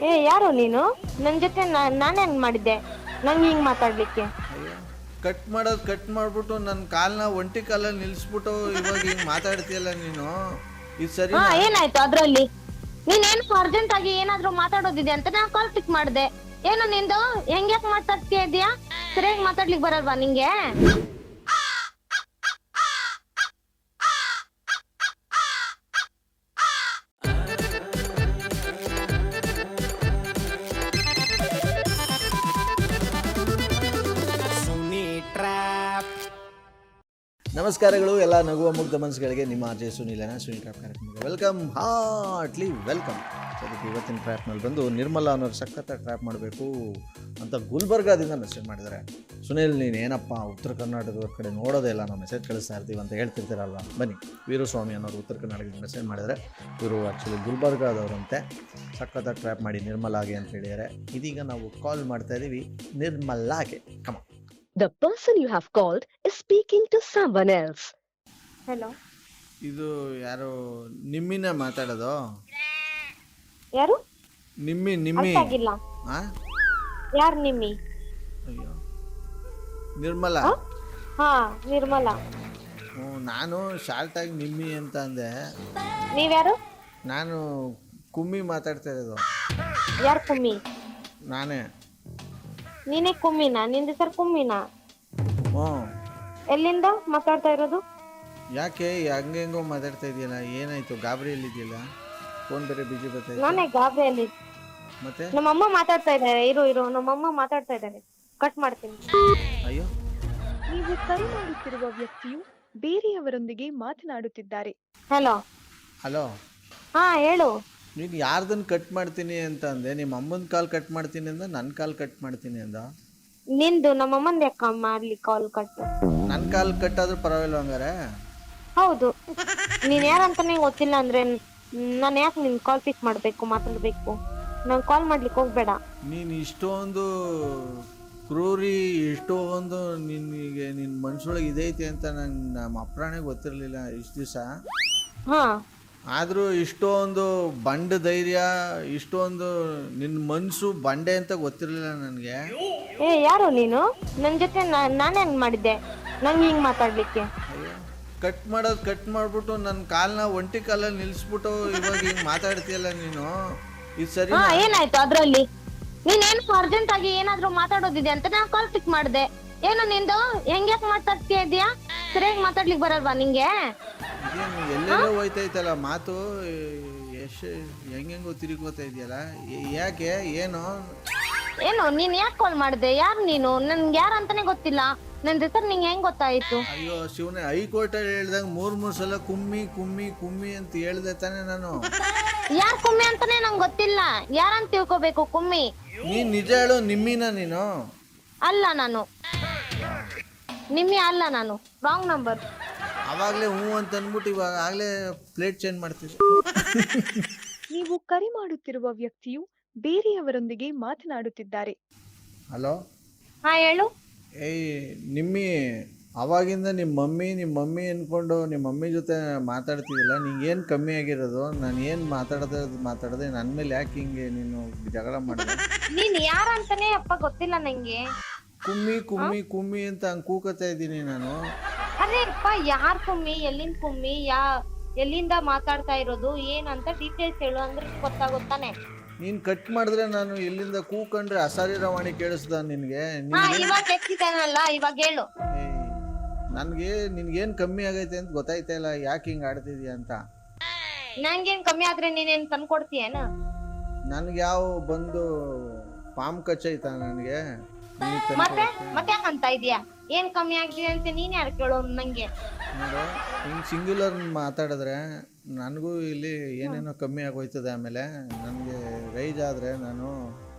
ಏ ಯಾರು ನೀನು? ನನ್ ಜೊತೆ ನಾನೇನ್ ಮಾಡಿದ್ದೆ ನಂಗೆ ಹಿಂಗ್ ಮಾತಾಡ್ಲಿಕ್ಕೆ? ಅಯ್ಯೋ, ಕಟ್ ಮಾಡೋದು ಕಟ್ ಮಾಡಿಬಿಟ್ಟು ನನ್ನ ಕಾಲನ್ನ ಒಂಟಿ ಕಾಲಲ್ಲಿ ನಿಲ್ಲಿಸ್ಬಿಟ್ಟು ಇವಾಗ ಹಿಂಗೆ ಮಾತಾಡ್ತೀಯಲ್ಲ ನೀನು, ಇದು ಸರಿ? ಏನಾಯ್ತು ಅದ್ರಲ್ಲಿ? ನೀನೇನು ಅರ್ಜೆಂಟ್ ಆಗಿ ಏನಾದ್ರೂ ಮಾತಾಡೋದಿದೆ ಅಂತ ನಾನು ಕಾಲ್ ಪಿಕ್ ಮಾಡ್ದೆ. ಏನು ನಿಂದು ಹೆಂಗ್ಯಾಕ್ ಮಾತಾಡ್ತೀಯ ಇದೀಯಾ? ಸರಿಯಾಗಿ ಮಾತಾಡ್ಲಿಕ್ ಬರಲ್ವಾ ನಿಂಗೆ? ನಮಸ್ಕಾರಗಳು ಎಲ್ಲ ನಗುವ ಮುಗ್ಧ ಮನಸ್ಸುಗಳಿಗೆ. ನಿಮ್ಮ ಆರ್ ಜೆ ಸುನೀಲನ ಸುನಿ ಟ್ರ್ಯಾಪ್ ಕಾರ್ಯಕ್ರಮಕ್ಕೆ ವೆಲ್ಕಮ್, ಹಾರ್ಟ್ಲಿ ವೆಲ್ಕಮ್. ಅದಕ್ಕೆ ಇವತ್ತಿನ ಟ್ರ್ಯಾಪ್ನಲ್ಲಿ ಬಂದು ನಿರ್ಮಲಾ ಅನ್ನೋರು ಸಖತ್ತ ಟ್ರ್ಯಾಪ್ ಮಾಡಬೇಕು ಅಂತ ಗುಲ್ಬರ್ಗಾದಿಂದ ಮೆಸೇಜ್ ಮಾಡಿದ್ದಾರೆ. ಸುನೀಲ್, ನೀನು ಏನಪ್ಪ ಉತ್ತರ ಕರ್ನಾಟಕದ ಕಡೆ ನೋಡೋದೇ ಇಲ್ಲ, ನಾವು ಮೆಸೇಜ್ ಕಳಿಸ್ತಾ ಇರ್ತೀವಿ ಅಂತ ಹೇಳ್ತಿರ್ತೀರಲ್ಲ. ಬನ್ನಿ, ವೀರಸ್ವಾಮಿ ಅನ್ನೋರು ಉತ್ತರ ಕರ್ನಾಟಕದ ಮೆಸೇಜ್ ಮಾಡಿದರೆ, ಇವರು ಆ್ಯಕ್ಚುಲಿ ಗುಲ್ಬರ್ಗಾದವರಂತೆ. ಸಖತ್ತ ಟ್ರ್ಯಾಪ್ ಮಾಡಿ ನಿರ್ಮಲಾಗೆ ಅಂತ ಹೇಳಿದ್ದಾರೆ. ಇದೀಗ ನಾವು ಕಾಲ್ ಮಾಡ್ತಾ ಇದ್ದೀವಿ ನಿರ್ಮಲಾಗೆ. ಕಮ. The person you have called is speaking to someone else. Hello, ಇದು ಯಾರು? ನಿಮ್ಮಿನ ಮಾತಾಡೋದು? ಯಾರು? ನಿಮ್ಮಿ ಅರ್ಥ ಆಗಿಲ್ಲ. ಹಾಂ, ಯಾರು ನಿಮ್ಮಿ? ಅಯ್ಯೋ, ನಿರ್ಮಲಾ. ಹಾ, ನಿರ್ಮಲಾ. ಹ್ಞೂ, ನಾನು ಶಾರ್ಟಾಗಿ ನಿಮ್ಮಿ ಅಂತ ಅಂದೆ. ನೀವ್ಯಾರು? ನಾನು ಕುಮ್ಮಿ ಮಾತಾಡ್ತಾ ಇರೋದು. ಯಾರು ಕುಮ್ಮಿ? ನಾನೇ. ನೀನೇ ಕುಮ್ಮಿನಾ? ನಿಂದ ಹೆಸರು ಕುಮ್ಮಿನಾ? ಹ್ಞೂ. ಎಲ್ಲಿಂದ ಮಾತಾಡ್ತಾ ಇರೋದು? ಯಾಕೆ ಹೆಂಗೋ ಮಾತಾಡ್ತಾ ಇದೆಯಲ್ಲ? ಏನಾಯ್ತು? ಗಾಬರಿಯಲ್ಲಿದೆಯಲ್ಲ? ಫೋನ್ ಬೇರೆ ಬಿಜಿ ಬರ್ತಾ ಇದೆ. ನಾನೇ ಗಾಬರಿಯಲ್ಲಿ. ಮತ್ತೆ ನಮ್ಮಮ್ಮ ಮಾತಾಡ್ತಾ ಇದ್ದಾರೆ. ಇರು ನಮ್ಮಮ್ಮ ಮಾತಾಡ್ತಾ ಇದ್ದಾರೆ. ಕಟ್ ಮಾಡ್ತೀನಿ. ಅಯ್ಯೋ, ನೀವು ಕರೆ ಮಾಡುತ್ತಿರುವ ವ್ಯಕ್ತಿಯು ಬೇರೆಯವರೊಂದಿಗೆ ಮಾತನಾಡುತ್ತಿದ್ದಾರೆ. ಹಲೋ. ಹಲೋ. ಹಾ, ಹೇಳು. ನೀನು ಯಾರ್ದನ್ನು ಕಟ್ ಮಾಡ್ತೀನಿ ಅಂತ ಅಂದೆ? ನಿಮ್ಮ ಅಮ್ಮನ ಕಾಲ್ ಕಟ್ ಮಾಡ್ತೀನಿ ಅಂದ, ನನ್ನ ಕಾಲ್ ಕಟ್ ಮಾಡ್ತೀನಿ ಅಂದ. ನಿಂದು ನಮ್ಮಮ್ಮಂದ ಯಾಕ ಮಾಡ್ಲಿ ಕಾಲ್ ಕಟ್? ನನ್ನ ಕಾಲ್ ಕಟ್ ಆದ್ರೂ ಪರವಾಗಿಲ್ಲ ಹಂಗಾರೆ? ಹೌದು. ನೀನ್ ಯಾರಂತಾನೆ ಗೊತ್ತಿಲ್ಲ ಅಂದ್ರೆ ನಾನು ಯಾಕೆ ನಿನ್ ಕಾಲ್ ಪಿಕ್ ಮಾಡ್ಬೇಕು, ಮಾತಾಡ್ಬೇಕು? ನಾನ್ ಕಾಲ್ ಮಾಡ್ಲಿಕ್ಕೆ ಹೋಗ್ಬೇಡ. ನೀನು ಇಷ್ಟೊಂದು ಕ್ರೂರಿ, ಇಷ್ಟೊಂದು ನಿನಗೆ ನಿನ್ನ ಮನ್ಸೊಳಗೆ ಇದೈತೆ ಅಂತ ನಂಗೆ ನಮ್ಮ ಅಪ್ರಾಣೆ ಗೊತ್ತಿರಲಿಲ್ಲ ಇಷ್ಟು ದಿವಸ. ಹಾ, ಆದರೂ ಇಷ್ಟೊಂದು ಬಂಡ ಧೈರ್ಯ, ಇಷ್ಟೊಂದು ನಿನ್ನ ಮನಸ್ಸು ಬಂಡೆ ಅಂತ ಗೊತ್ತಿರಲಿಲ್ಲ ನನಗೆ. ಏ ಯಾರು ನೀನು? ನನ್ ಜೊತೆ ನಾನೇನ್ ಮಾಡಿದ್ದೆ ನಂಗೆ ಹಿಂಗ್ ಮಾತಾಡ್ಲಿಕ್ಕೆ? ಅಯ್ಯೋ, ಕಟ್ ಮಾಡೋದು ಕಟ್ ಮಾಡಿಬಿಟ್ಟು ನನ್ನ ಕಾಲನ್ನ ಒಂಟಿ ಕಾಲಲ್ಲಿ ನಿಲ್ಲಿಸ್ಬಿಟ್ಟು ಇವಾಗ ಹಿಂಗೆ ಮಾತಾಡ್ತೀಯಲ್ಲ ನೀನು, ಇದು ಸರಿ? ಏನಾಯ್ತು ಅದ್ರಲ್ಲಿ? ನೀನೇನು ಅರ್ಜೆಂಟ್ ಆಗಿ ಏನಾದ್ರೂ ಮಾತಾಡೋದಿದೆ ಅಂತ ನಾನು ಕಾಲ್ ಪಿಕ್ ಮಾಡ್ದೆ. ಏನು ನಿಂದು ಹೆಂಗ್ಯಾಕ್ ಮಾತಾಡ್ತೀಯ ಇದೀಯಾ? ಸರಿಯಾಗಿ ಮಾತಾಡ್ಲಿಕ್ ಬರಲ್ವಾ ನಿಂಗೆ? ಇದೇನು ಎಲ್ಲೆಲ್ಲೋ ಹೋಯ್ತೈತಲ್ಲ ಮಾತು, ಎಷ್ಟು ಹೆಂಗೆಂಗೋ ತಿರುಗೋತಾ ಇದೆಯಲ್ಲ? ಯಾಕೆ? ಏನು ನೀನ್ ಯಾಕೆ ಕಾಲ್ ಮಾಡ್ದೆ? ಯಾರು ನೀನು? ನನ್ಗೆ ಯಾರು ಅಂತಾನೆ ಗೊತ್ತಿಲ್ಲ. ನನ್ ಹೆಸರು ನಿಂಗೆ ಹೆಂಗ್ ಗೊತ್ತಾಯ್ತು? ಅಯ್ಯೋ ಶಿವನೇ, ಹೈಕೋರ್ಟಲ್ಲಿ ಹೇಳ್ದಂಗೆ ಮೂರು ಸಲ ಕುಮ್ಮಿ ಕುಮ್ಮಿ ಕುಮ್ಮಿ ಅಂತ ಹೇಳ್ದೆ ತಾನೆ ನಾನು? ಯಾರ್ ಕುಮ್ಮಿ ಅಂತಾನೆ ನಂಗೆ ಗೊತ್ತಿಲ್ಲ. ಯಾರಂತ ತಿಳ್ಕೊಬೇಕು ಕುಮ್ಮಿ? ನೀನು ನಿಜ ಹೇಳು, ನಿಮ್ಮಿನ ನೀನು? ಅಲ್ಲ, ನಾನು ನಿಮ್ಮಿ ಅಲ್ಲ, ನಾನು ರಾಂಗ್ ನಂಬರ್. ಅವಾಗಲೇ ಹ್ಞೂ ಅಂತ ಅಂದ್ಬಿಟ್ಟು ಇವಾಗ ಆಗಲೇ ಪ್ಲೇಟ್ ಚೇಂಜ್ ಮಾಡ್ತಿದ್ದೆ. ನೀವು ಕರೆ ಮಾಡುತ್ತಿರುವ ವ್ಯಕ್ತಿಯು ಬೇರೆಯವರೊಂದಿಗೆ ಮಾತನಾಡುತ್ತಿದ್ದಾರೆ. ಹಲೋ. ಹಾ, ಹೇಳು. ಏಯ್ ನಿಮ್ಮಿ, ಅವಾಗಿಂದ ನಿಮ್ಮ ಮಮ್ಮಿ ಅಂದ್ಕೊಂಡು ನಿಮ್ಮ ಮಮ್ಮಿ ಜೊತೆ ಮಾತಾಡ್ತಿದ್ದಿಲ್ಲ. ನಿಂಗೇನು ಕಮ್ಮಿ ಆಗಿರೋದು? ನಾನು ಏನು ಮಾತಾಡದೆ ನನ್ನ ಮೇಲೆ ಯಾಕೆ ಹಿಂಗೆ ನೀನು ಜಗಳ ಮಾಡಿದೆ? ನೀನ್ ಯಾರಂತಾನೆ ಅಪ್ಪ ಗೊತ್ತಿಲ್ಲ ನಂಗೆ. ಕುಮ್ಮಿ ಕುಮ್ಮಿ ಕುಮ್ಮಿ ಅಂತ ಹಂಗೆ ಕೂಕತ್ತಾ ಇದ್ದೀನಿ ನಾನು. ಅದೇ ಅಪ್ಪ, ಯಾರ್ ಕುಮ್ಮಿ? ಎಲ್ಲಿಂದ ಕುಮ್ಮಿ? ಎಲ್ಲಿಂದ ಮಾತಾಡ್ತಾ ಇರೋದು? ಏನಂತ ಡೀಟೇಲ್ಸ್ ಹೇಳು ಅಂದ್ರೆ ಗೊತ್ತಾಗುತ್ತಾನೆ. ನೀನು ಕಟ್ ಮಾಡಿದ್ರೆ ನಾನು ಎಲ್ಲಿಂದ ಕೂಕೊಂಡ್ರೆ ಅಸಾರಿರವಾಣಿ ಕೇಳಿಸ್ದ ನಿನಗೆ? ಇವಾಗ ಎತ್ತಿದ್ದಾನಲ್ಲ, ಇವಾಗ ಹೇಳು. ನನಗೆ ನಿನ್ಗೇನು ಕಮ್ಮಿ ಆಗೈತೆ ಅಂತ ಗೊತ್ತಾಯ್ತಾ ಇಲ್ಲ, ಯಾಕೆ ಹಿಂಗೆ ಆಡ್ತಿದ್ಯಾ ಅಂತ. ನಂಗೇನ್ ಕಮ್ಮಿ ಆದ್ರೆ ನೀನೇನ್ ತಂದ್ಕೊಡ್ತೀಯನ? ನನ್ಗೆ ಯಾವ ಬಂದು ಪಾಮ್ ಕಚ್ಚೈತ ನನಗೆ? ಮತ್ತೆ ಯಾಕಂತ ಇದೀಯಾ? ಏನ್ ಕಮ್ಮಿ ಆಗಿದೆ ಅಂತ ನೀನ್ ಯಾರು ಕೇಳೋ ನಂಗೆ? ನೋಡು, ಹಿಂಗೆ ಸಿಂಗ್ಯುಲರ್ ಮಾತಾಡಿದ್ರೆ ನನಗೂ ಇಲ್ಲಿ ಏನೇನೋ ಕಮ್ಮಿ ಆಗೋಯ್ತದೆ. ಆಮೇಲೆ ನನಗೆ ರೈಜ್ ಆದರೆ ನಾನು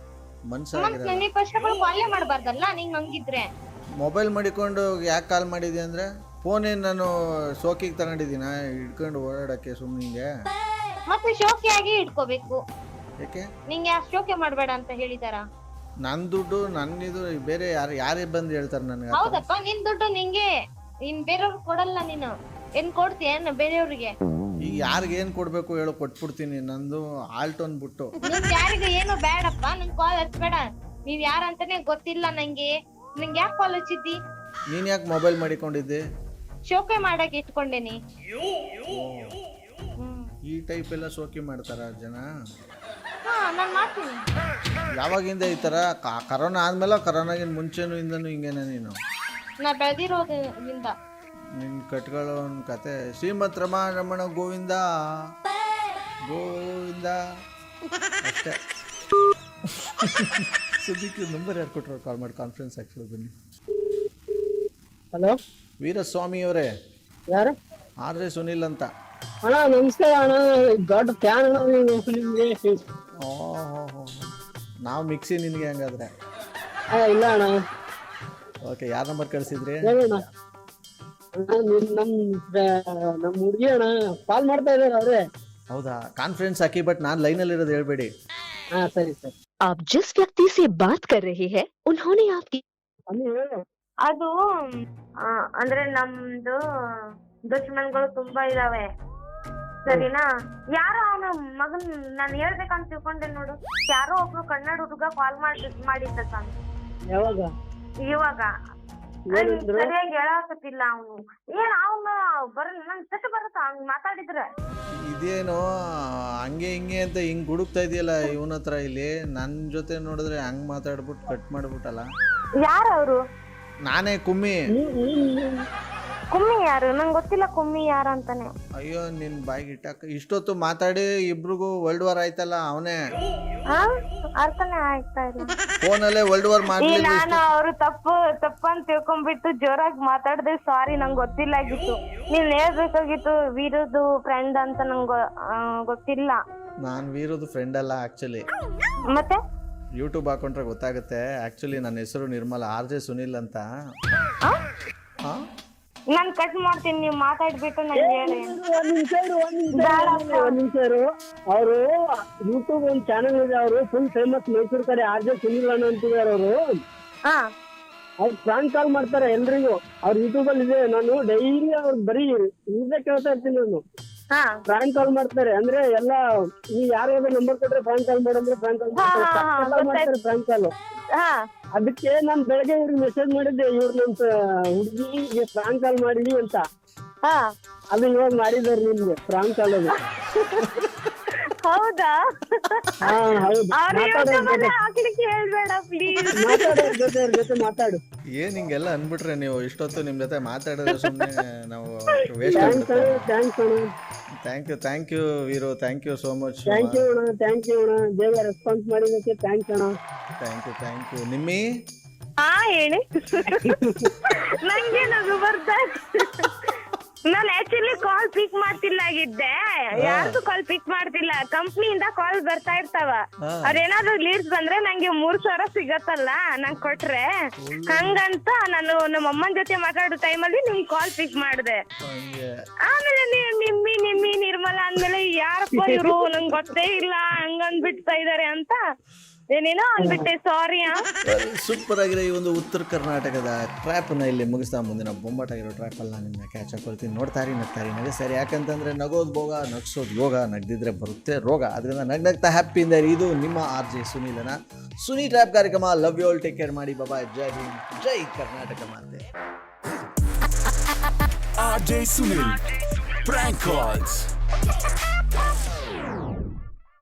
ಮನ್ಸಾಗಿರಲ್ಲ. ನೀ ಫಸ್ಟ್ ಆಫ್ ಆಲ್ ಕಾಲೇ ಮಾಡ್ಬಾರ್ದಲ್ಲ ನಿಂಗ್ ಹಂಗಿದ್ರೆ. ಮೊಬೈಲ್ ಮಾಡಿಕೊಂಡು ಯಾಕೆ ಕಾಲ್ ಮಾಡಿದ್ದೆ ಅಂದರೆ, ಫೋನೇನು ನಾನು ಸೋಕಿಗೆ ತಗೊಂಡಿದ್ದೀನ ಹಿಡ್ಕೊಂಡು ಓಡಾಡೋಕ್ಕೆ ಸುಮ್ಮನಿಗೆ? ಮತ್ತೆ ಶೋಕಿಯಾಗಿ ಇಟ್ಕೋಬೇಕು. ಯಾಕೆ? ನಿಂಗೆ ಆ ಶೋಕಿ ಮಾಡ್ಬೇಡ ಅಂತ ಹೇಳಿದಾರ? ನನ್ನ ದುಡ್ಡು ನನ್ನಿದು ಬೇರೆ ಯಾರೇ ಬಂದು ಹೇಳ್ತಾರೆ ನನಗೆ? ಹೌದಪ್ಪ, ನಿನ್ ದುಡ್ಡು ನಿಂಗೆ, ಇನ್ ಬೇರೆಯವ್ರಿಗೆ ಕೊಡಲ್ಲ. ನೀನು ಏನ್ ಕೊಡ್ತೀಯ ಬೇರೆಯವ್ರಿಗೆ? ಈಗ ಯಾರಿಗೆ ಏನು ಕೊಡಬೇಕು ಹೇಳೋ ಕೊಟ್ಬಿಡ್ತೀನಿ. ನಂದು ಆಲ್ಟ್ ಅಂದ್ಬಿಟ್ಟು. ನಿನ್ ಯಾರಿಗೆ ಏನು ಬೇಡ ಹಚ್ಬೇಡ. ನೀನ್ ಯಾರಂತಾನೆ ಗೊತ್ತಿಲ್ಲ ನಂಗೆ ಯಾಕೆ ಕಾಲ್ ಹಚ್ಚಿದ್ದಿ? ನೀನು ಯಾಕೆ ಮೊಬೈಲ್ ಮಾಡಿಕೊಂಡಿದ್ದೆ? ಶೋಕೆ ಮಾಡಕ್ ಇಟ್ಕೊಂಡೇನಿ. ಈ ಟೈಪ್ ಎಲ್ಲ ಶೋಕಿ ಮಾಡ್ತಾರ ಜನ? ಹಾ ನಾನ್ ಮಾಡ್ತೀನಿ. ಯಾವಾಗಿಂದ ಈ ಥರ? ಕರೋನಾ ಆದ್ಮೇಲೆ ಕರೋನಾಗಿನ ಮುಂಚೆನೂ ಇಂದನೂ ಹಿಂಗೇನ ನೀನು? ನಾ ಬೆಳೆದಿರೋದ್ರಿಂದ. ನಿನ್ನ ಕಟ್ಕೊಳ್ಳೋ ಒಂದು ಕತೆ. ಶ್ರೀಮತ್ ರಮಣ ಗೋವಿಂದ ಗೋವಿಂದ ಅಷ್ಟೇ. ಸುದೀಕ್ ನಂಬರ್ ಯಾರು ಕೊಟ್ಟರು? ಕಾಲ್ ಮಾಡಿ ಕಾನ್ಫರೆನ್ಸ್ ಹಾಕ್ಸೋದು ಬನ್ನಿ. ಹಲೋ ವೀರಸ್ವಾಮಿ ಅವರೇ, ಯಾರು? ಆರ್.ಜೆ. ಸುನಿಲ್ ಅಂತ. ಅಣ್ಣ ನಮಸ್ತೆ ಅಣ್ಣ, ದೊಡ್ಡ ಫ್ಯಾನ್ ಅಣ್ಣ ನಿಮ್ಗೆ. ಓಹೋ, ನಾವು ಮಿಕ್ಸಿ ನಿನಗೆ ಹಂಗಾದ್ರೆ? ಇಲ್ಲ ಅಣ್ಣ. ಓಕೆ, ಯಾರ ನಂಬರ್ ಕಳಿಸಿದ್ರಿ? ಹೇಳಣ್ಣ. ನಮ್ಮ ಹುಡುಗಿ ಅಣ್ಣ ಕಾಲ್ ಮಾಡ್ತಾ ಇದಾರೆ ಅವ್ರೆ. ಹೌದಾ? ಕಾನ್ಫರೆನ್ಸ್ ಹಾಕಿ, ಬಟ್ ನಾನು ಲೈನಲ್ಲಿ ಇರೋದು ಹೇಳ್ಬೇಡಿ. ಹಾ ಸರಿ ಸರಿ. आप जिस व्यक्ति से बात कर रहे हैं उन्होंने आपकी ಅದು ಅಂದ್ರೆ ನಮ್ದು ದುಶ್ಮನ್ಗಳು ತುಂಬಾ ಇದಾವೆ, ಸರಿನಾ? ಯಾರೋ ಅವನ ಮಗನ್ ನಾನ್ ಹೇಳ್ಬೇಕಂತ ತಿಳ್ಕೊಂಡೆ ನೋಡು. ಯಾರೋ ಒಬ್ರು ಕನ್ನಡ ಹುಡುಗ ಕಾಲ್ ಮಾಡಿದ್ದ ಸ್ವಾಮಿ. ಯಾವಾಗ? ಇವಾಗ ಸರಿಯಾಗಿ ಹೇಳಾಕತ್ತಿಲ್ಲ ಅವನು. ಏನ್ ಅವನ ಬರಲ್ಲ, ನಂಗ್ ಸಿಟ್ಟು ಬರುತ್ತ ಅವ್ನ್ ಮಾತಾಡಿದ್ರೆ. ಇದೇನೋ ಹಂಗೆ ಹಿಂಗೆ ಅಂತ ಹಿಂಗೆ ಹುಡುಕ್ತಾ ಇದೆಯಲ್ಲ ಇವನ ಹತ್ರ. ಇಲ್ಲಿ ನನ್ನ ಜೊತೆ ನೋಡಿದ್ರೆ ಹಂಗೆ ಮಾತಾಡ್ಬಿಟ್ಟು ಕಟ್ ಮಾಡ್ಬಿಟ್ಟಲ್ಲ. ಯಾರು ಅವರು? ನಾನೇ ಕುಮ್ಮಿ. ಕುಮ್ಮಿ ಯಾರು? ನಂಗೆ ಗೊತ್ತಿಲ್ಲ ಕುಮ್ಮಿ ಯಾರು ಅಂತಾನೆ. ಅಯ್ಯೋ ನಿನ್ ಬಾಯಿಗೆ ಇಟ್ಟಾಕ. ಇಷ್ಟೊತ್ತು ಮಾತಾಡಿ ಇಬ್ರಿಗೂ ವರ್ಲ್ಡ್ ವಾರ್ ಆಯ್ತಲ್ಲ, ಅವನೇ. ಅರ್ಥನೇ ಆಗ್ತಾ ಇಲ್ಲ. ಫೋನಲ್ಲೇ ವರ್ಲ್ಡ್ ವಾರ್ ಮಾಡ್ಲಿ. ನಾನು ಅವ್ರು ತಪ್ಪು ಅಂತ ತಿಳ್ಕೊಂಡ್ಬಿಟ್ಟು ಜೋರಾಗಿ ಮಾತಾಡ್ದೆ. ಸಾರಿ, ನಂಗೆ ಗೊತ್ತಿಲ್ಲಾಗಿತ್ತು. ನೀನ್ ಹೇಳ್ಬೇಕಾಗಿತ್ತು ವೀರದು ಫ್ರೆಂಡ್ ಅಂತ. ನಂಗೆ ಗೊತ್ತಿಲ್ಲ. ನಾನು ವೀರದು ಫ್ರೆಂಡ್ ಅಲ್ಲ ಆಕ್ಚುಲಿ. ಮತ್ತೆ ಯೂಟ್ಯೂಬ್ ಹಾಕೊಂಡ್ರೆ ಗೊತ್ತಾಗುತ್ತೆ. ಆಕ್ಚುಲಿ ನನ್ನ ಹೆಸರು ನಿರ್ಮಲ, ಆರ್.ಜೆ. ಸುನಿಲ್ ಅಂತ. ನಾನ್ ಕಟ್ ಮಾಡ್ತೀನಿ, ನೀವು ಮಾತಾಡ್ಬಿಟ್ಟು ನಂಗೆ ಹೇಳಿ. ಒಂದ್ ನಿಮಿಷ ಇರು. ಅವರು ಯೂಟ್ಯೂಬ್ ಒಂದ್ ಚಾನಲ್ ಇದೆ, ಅವರು ಫುಲ್ ಫೇಮಸ್ ಮೈಸೂರು ಕಡೆ ಆರ್.ಜೆ. ಸುನಿಲ್ ಅಣ್ಣ ಅಂತಿದ್ದಾರೆ ಅವರು. ಅವ್ರು ಪ್ರಾಂಕ್ ಕಾಲ್ ಮಾಡ್ತಾರೆ ಎಲ್ರಿಗೂ. ಅವ್ರ ಯೂಟ್ಯೂಬ್ ಅಲ್ಲಿ ಇದೆ. ನಾನು ಡೈಲಿ ಅವ್ರ ಬರೀ ಇದೇ ಕೇಳ್ತಾ ಇರ್ತೀನಿ. ನಾನು ಪ್ರಾಂಕ್ ಕಾಲ್ ಮಾಡ್ತಾರೆ ಅಂದ್ರೆ ಎಲ್ಲ. ನೀವು ಯಾರ್ಯಾವ್ದು ನಂಬರ್ ಕೊಟ್ರೆ ಪ್ರಾಂಕ್ ಕಾಲ್ ಮಾಡಂದ್ರೆ ಪ್ರಾಂಕ್ ಕಾಲ್ ಮಾಡ್ತಾರೆ. ಪ್ರಾಂಕ್ ಕಾಲ್ ಅದಕ್ಕೆ ನಾನ್ ಬೆಳಗ್ಗೆ ಇವ್ರಿಗೆ ಮೆಸೇಜ್ ಮಾಡಿದ್ದೆ, ಇವ್ರು ನಮ್ ಹುಡುಗಿಗೆ ಪ್ರಾಂಕ್ ಕಾಲ್ ಮಾಡಿ ಅಂತ. ಅದು ಇವಾಗ ಮಾಡಿದಾರೆ ನಿಮ್ಗೆ ಪ್ರಾಂಕ್ ಕಾಲ್. ಅದು ಹೌದಾ? ಜೊತೆ ಮಾತಾಡು. ಏನ್ ಹಿಂಗೆಲ್ಲ ಅನ್ಬಿಟ್ರೆ ನೀವು? ಇಷ್ಟೊತ್ತು ನಿಮ್ ಜೊತೆ ಮಾತಾಡಿದ್ರೆ ಸುಮ್ಮನೆ ನಾವು waste. Thank you Veeru, thank you so much. Thank you ಅಣ್ಣ, ಬೇಗ ರೆಸ್ಪಾನ್ಸ್ ಮಾಡಿದಕ್ಕೆ ಥ್ಯಾಂಕ್ಸ್ ಅಣ್ಣ. Thank you. ನಿಮ್ಮಿ ಹೇಳಿ. ನಂಗೆ ನಗು ಬರ್ತಾ. ನಾನು ಆಕ್ಚುಲಿ ಕಾಲ್ ಪಿಕ್ ಮಾಡ್ತಿಲ್ಲಾಗಿದ್ದೆ. ಯಾರ್ದು ಕಾಲ್ ಪಿಕ್ ಮಾಡ್ತಿಲ್ಲ. ಕಂಪ್ನಿಯಿಂದ ಕಾಲ್ ಬರ್ತಾ ಇರ್ತಾವ. ಅವ್ರೇನಾದ್ರು ಲೀಡ್ಸ್ ಬಂದ್ರೆ ನಂಗೆ 3,000 ಸಿಗತ್ತಲ್ಲ ನಂಗ್ ಕೊಟ್ರೆ. ಹಂಗಂತ ನಾನು ನಮ್ಮ ಅಮ್ಮನ ಜೊತೆ ಮಾತಾಡೋ ಟೈಮಲ್ಲಿ ನಿಮ್ ಕಾಲ್ ಪಿಕ್ ಮಾಡ್ದೆ. ಆಮೇಲೆ ನಿಮ್ಮಿ ನಿರ್ಮಲ ಅಂದ್ಮೇಲೆ ಯಾರಪ್ಪ ಇವ್ರು ನಂಗೆ ಗೊತ್ತೇ ಇಲ್ಲ ಹಂಗಂದ್ಬಿಡ್ತಾ ಇದಾರೆ ಅಂತ ಏನೇನೋ ಅಂದ್ಬಿಟ್ಟೆ. ಸಾರಿ. ಸೂಪರ್ ಆಗಿರೋ ಈ ಒಂದು ಉತ್ತರ ಕರ್ನಾಟಕದ ಟ್ರ್ಯಾಪನ್ನ ಇಲ್ಲಿ ಮುಗಿಸ್ತಾ ಮುಂದಿನ ಬೊಂಬಾಟಾಗಿರೋ ಟ್ರ್ಯಾಪಲ್ಲಿ ನಾನು ನಿಮ್ಮನ್ನ ಕ್ಯಾಚ್ ಹಾಕೊಳ್ತೀನಿ. ನೋಡ್ತಾರಿ, ನಗ್ತಾರಿ, ನಗಿಸ್ತಾರಿ. ಯಾಕಂತಂದರೆ ನಗೋದು ಭೋಗ, ನಗ್ಸೋದು ಯೋಗ, ನಗ್ದಿದ್ರೆ ಬರುತ್ತೆ ರೋಗ. ಅದರಿಂದ ನಗ್ನಗ್ತಾ ಹ್ಯಾಪಿಯಿಂದ ಇದು ನಿಮ್ಮ ಆರ್.ಜೆ. ಸುನಿಲನ ಸುನಿ ಟ್ರ್ಯಾಪ್ ಕಾರ್ಯಕ್ರಮ. Love you all, take care ಮಾಡಿ. ಬಾಯ್, ಜೈ ಹಿಂದ್, ಜೈ ಕರ್ನಾಟಕ ಮಾತೆ. R.J. Sunil, prank calls.